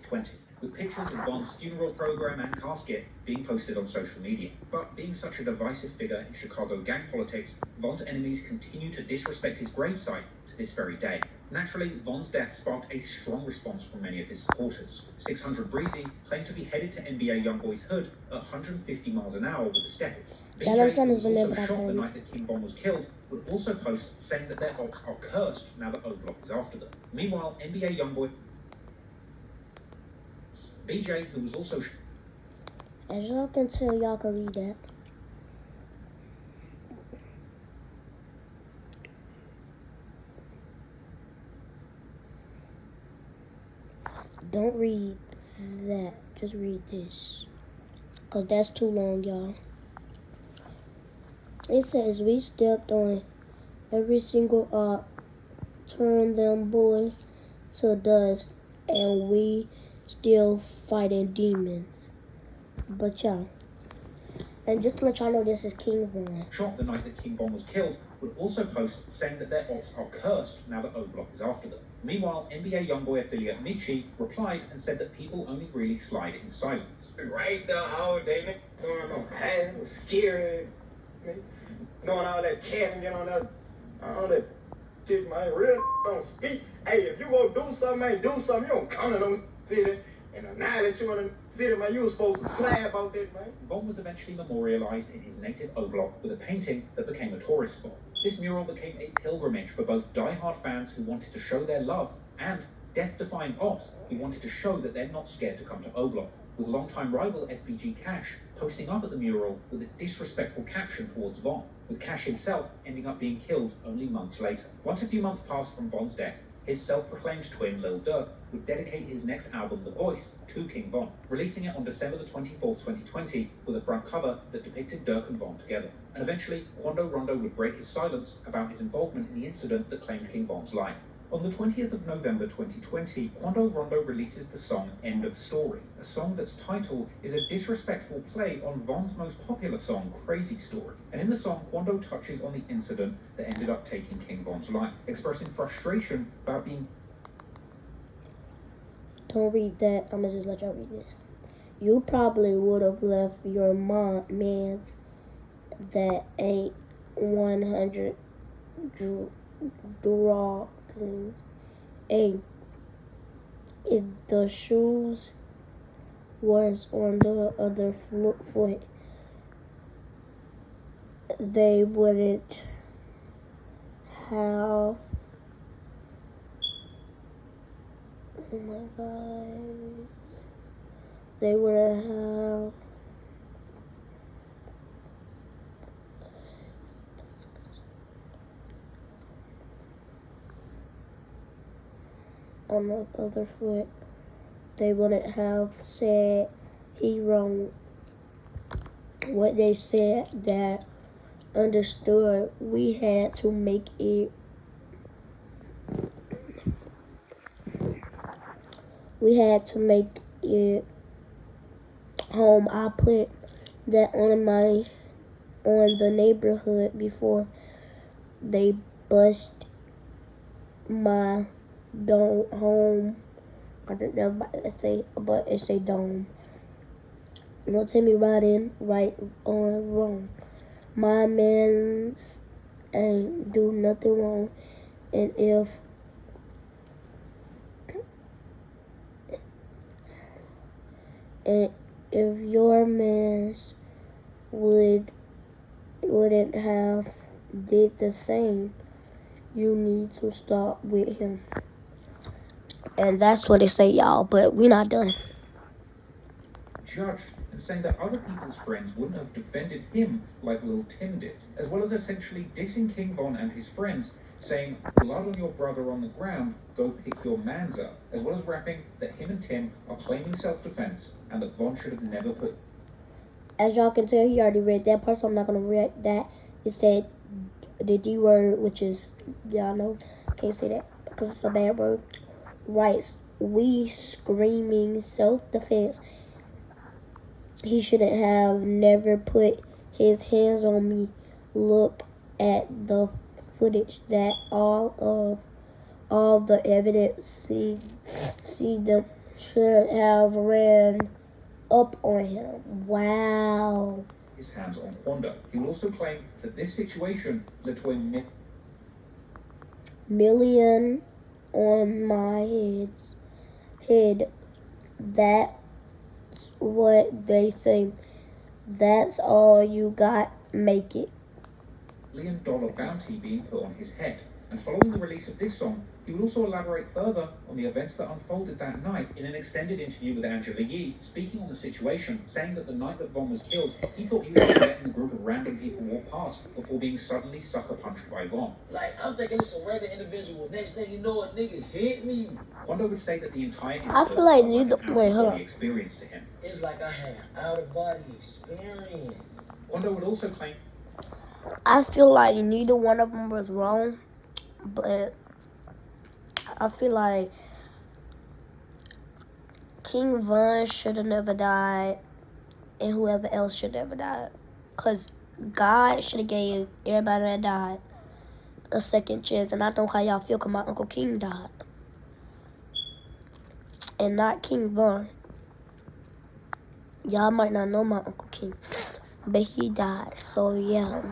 2020, with pictures of Von's funeral program and casket being posted on social media. But being such a divisive figure in Chicago gang politics, Von's enemies continue to disrespect his gravesite to this very day. Naturally, Von's death sparked a strong response from many of his supporters. 600 Breezy claimed to be headed to NBA YoungBoy's hood at 150 miles an hour with the Steppers. BJ, who was also shot the night that King Von was killed, would also post saying that their ops are cursed now that O-Block is after them. Meanwhile, NBA YoungBoy BJ, who was also as y'all can tell, y'all can read that. Don't read that. Just read this. Because that's too long, y'all. It says, we stepped on every single op, turned them boys to dust, and we still fighting demons. But y'all, and just to let y'all know, this is King Von. Shot the night that King Von was killed would also post saying that their ops are cursed now that O-Block is after them. Meanwhile, NBA YoungBoy affiliate Michi replied and said that people only really slide in silence. Right there all day, going on hang, scared, doing all that cat and all that shit, man. Real don't speak. Hey, if you go do something, man, do something. You don't come to no city. And now that you in the city, man, you was supposed to slap out that, man. Von was eventually memorialized in his native O-Block with a painting that became a tourist spot. This mural became a pilgrimage for both die-hard fans who wanted to show their love and death-defying ops who wanted to show that they're not scared to come to O-Block, with longtime rival FBG Cash posting up at the mural with a disrespectful caption towards Von, with Cash himself ending up being killed only months later. Once a few months passed from Von's death, his self-proclaimed twin, Lil Durk, would dedicate his next album, The Voice, to King Von, releasing it on December the 24th, 2020, with a front cover that depicted Durk and Von together. And eventually, Quando Rondo would break his silence about his involvement in the incident that claimed King Von's life. On the 20th of November 2020, Quando Rondo releases the song End of Story, a song that's title is a disrespectful play on Von's most popular song, Crazy Story. And in the song, Quando touches on the incident that ended up taking King Von's life, expressing frustration about being... Don't read that. I'm gonna just let y'all read this. You probably would have left your mans that ain't 100 draw. Hey, if the shoes was on the other foot, they wouldn't have. Oh my God. They wouldn't have. On the other foot, they wouldn't have said he wrong. What they said that understood, we had to make it. We had to make it home. I put that on the neighborhood before they bust my dome home. I think that's about to say, but it say dome. Don't tell me about it right or wrong. My mans ain't do nothing wrong, and if your mans wouldn't have did the same, you need to start with him. And that's what it say, y'all, but we're not done. Judged and saying that other people's friends wouldn't have defended him like Lil Tim did, as well as essentially dissing King Von and his friends, saying, blood on your brother on the ground, go pick your mans up, as well as rapping that him and Tim are claiming self-defense and that Von should have never put. As y'all can tell, he already read that part, so I'm not going to read that. It said the D word, which is, y'all know, can't say that because it's a bad word. Right, we screaming self-defense. He shouldn't have never put his hands on me. Look at the footage, that all the evidence, see them should have ran up on him. Wow. his hands on Quando. He will also claim that this situation led to a million on my head. That's what they say. That's all you got. Make it. $1 million bounty being put on his head. And following the release of this song, he would also elaborate further on the events that unfolded that night in an extended interview with Angela Yee, speaking on the situation, saying that the night that Von was killed, he thought he was just letting a group of random people walk past before being suddenly sucker punched by Von. Like, I'm thinking it's a random individual. Next thing you know, a nigga hit me. Quando would say that the entire incident I feel like felt neither. an Wait, hold out-of-body on. experience to him. It's like I had out-of-body experience. Quando would also claim I feel like neither one of them was wrong, but I feel like King Von should have never died, and whoever else should never died, cause God should have gave everybody that died a second chance. And I know how y'all feel, cause my Uncle King died, and not King Von. Y'all might not know my Uncle King, but he died. So yeah.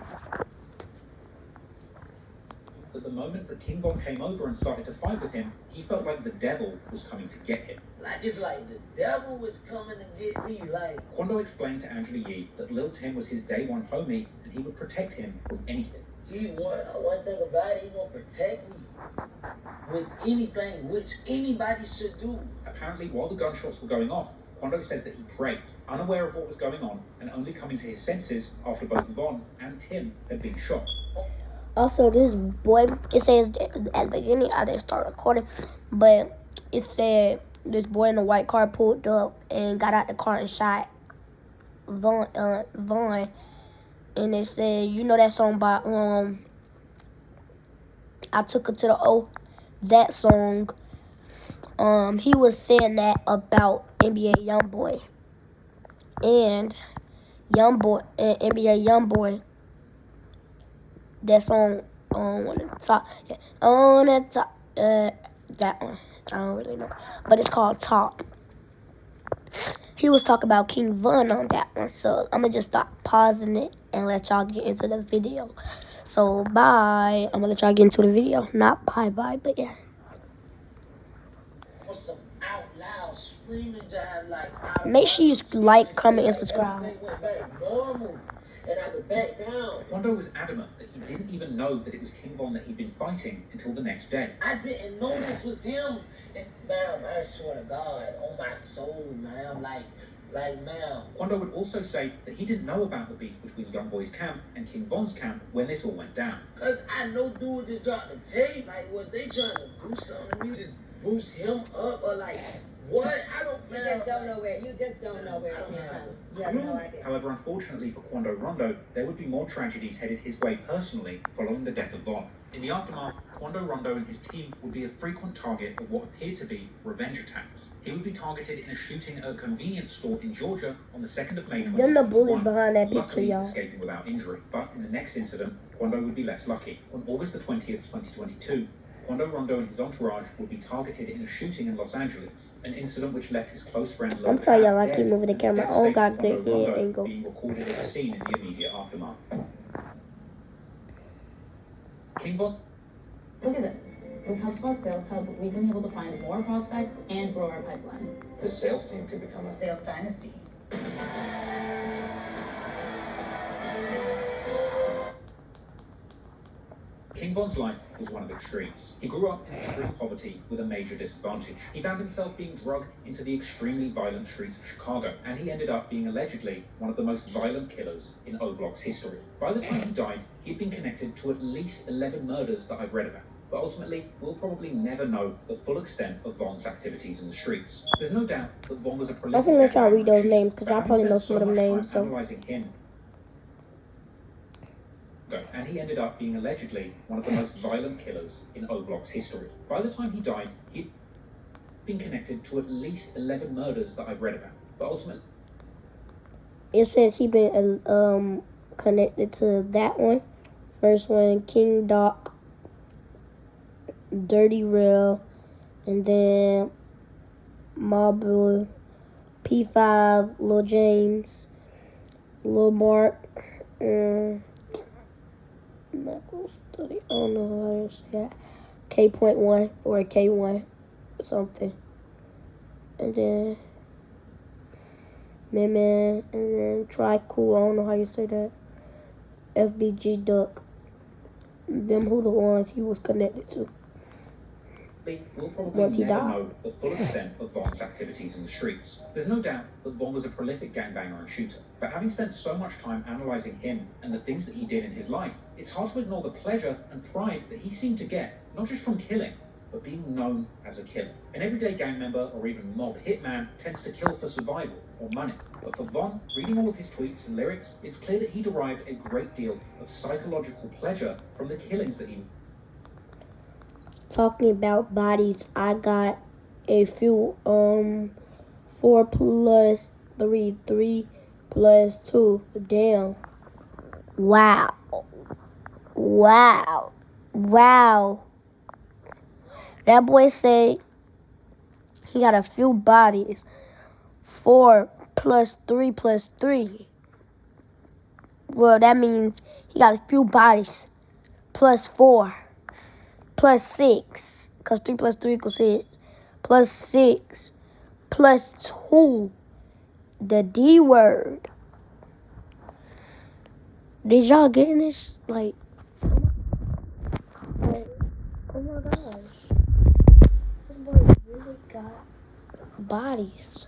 that the moment that King Von came over and started to fight with him, he felt like the devil was coming to get him. Like, it's like the devil was coming to get me. Like, Quando explained to Angela Yee that Lil Tim was his day one homie and he would protect him from anything. one thing about it, he gonna protect me with anything, which anybody should do. Apparently, while the gunshots were going off, Quando says that he prayed, unaware of what was going on and only coming to his senses after both Von and Tim had been shot. Also, this boy, it says at the beginning, I didn't start recording, but it said this boy in a white car pulled up and got out the car and shot Von. And it said, you know that song by, I Took Her to the O, that song, he was saying that about NBA Youngboy. And NBA Youngboy, that song on the top, that one, I don't really know, but it's called Talk. He was talking about King Von on that one, so I'm gonna just stop pausing it and let y'all get into the video. So bye. I'm gonna let y'all get into the video. Not bye, but yeah. Or some out loud screaming jive, like, Make sure you like, comment, and subscribe. Everything went back normal, and I could back down. Quando was adamant that he didn't even know that it was King Von that he'd been fighting until the next day. I didn't know this was him. And, ma'am, I swear to God, on my soul, ma'am, like, ma'am. Quando would also say that he didn't know about the beef between Youngboy's camp and King Von's camp when this all went down. Cause I know dude just dropped the tape. Like, was they trying to boost something? We just boost him up or like what? I don't. You just don't know where. You just don't know where it came from. You have no idea. However, unfortunately for Quando Rondo, there would be more tragedies headed his way personally following the death of Von. In the aftermath, Quando Rondo and his team would be a frequent target of what appeared to be revenge attacks. He would be targeted in a shooting at a convenience store in Georgia on the 2nd of May. Them the bullets behind that picture, Luckily, y'all. escaping without injury. But in the next incident, Quando would be less lucky. On August the 20th, 2022, Quando Rondo and his entourage would be targeted in a shooting in Los Angeles, an incident which left his close friend Lil I'm sorry, y'all. I dead, keep moving the camera. devastating Oh, God, Quando good Rondo angle. being recorded at the scene in the immediate aftermath. King Von. Look at this. With HubSpot Sales Hub, we've been able to find more prospects and grow our pipeline. This sales team could become a Sales dynasty. King Von's life was one of extremes. He grew up in extreme poverty with a major disadvantage. He found himself being drugged into the extremely violent streets of Chicago, and he ended up being allegedly one of the most violent killers in O-Block's history. By the time he died, he'd been connected to at least 11 murders that I've read about. But ultimately, we'll probably never know the full extent of Von's activities in the streets. There's no doubt that Von was a prolific. I think let y'all read those shooter, names, because but y'all having probably know spent some of them much names, time so. analyzing him, and he ended up being allegedly one of the most violent killers in O-Block's history. By the time he died, he'd been connected to at least 11 murders that I've read about. But ultimately, It says he been connected to that one. First one, King Doc, Dirty Real, and then Marble, P5, Lil James, Lil Mark, Knuckles Study. I don't know how to say that. K.1 or K1 or something. And then Man, and then Try Cool. I don't know how you say that. FBG Duck. Them who the ones he was connected to. We'll probably Once he never died. know the full extent of Von's activities in the streets. There's no doubt that Von was a prolific gangbanger and shooter, but having spent so much time analysing him and the things that he did in his life, it's hard to ignore the pleasure and pride that he seemed to get, not just from killing, but being known as a killer. An everyday gang member or even mob hitman tends to kill for survival or money. But for Von, reading all of his tweets and lyrics, it's clear that he derived a great deal of psychological pleasure from the killings that he... Talking about bodies, I got a few 4 plus 3, 3 plus 2. Damn. Wow. That boy said he got a few bodies. 4 plus 3 plus 3. Well, that means he got a few bodies. Plus 4. Plus 6. Because 3 plus 3 equals 6. Plus 6. Plus 2. The D word. Did y'all get this? Like, oh my gosh. This boy really got bodies.